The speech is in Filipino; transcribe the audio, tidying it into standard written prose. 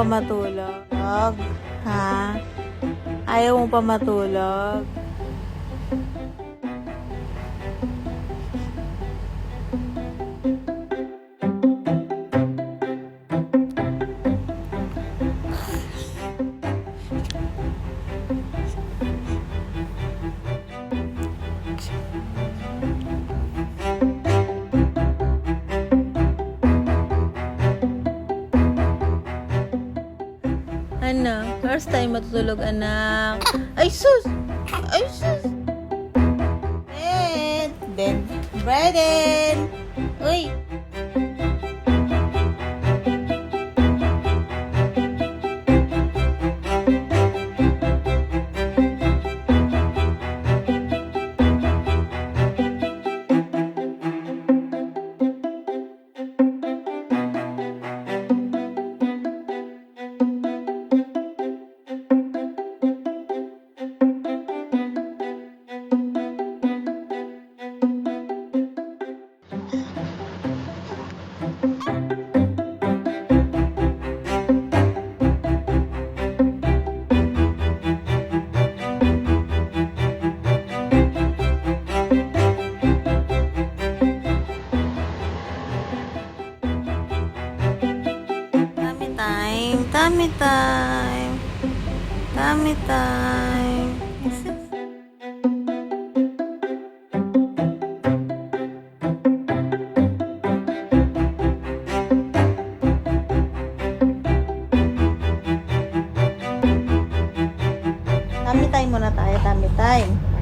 pa matulog? Ha? Ayaw mo pa matulog? Ano? First time matutulog, anak. Ay, sus! Ay, sus! Braden! Uy! Tummy time. Tummy time. Tummy time muna tayo. Tummy time.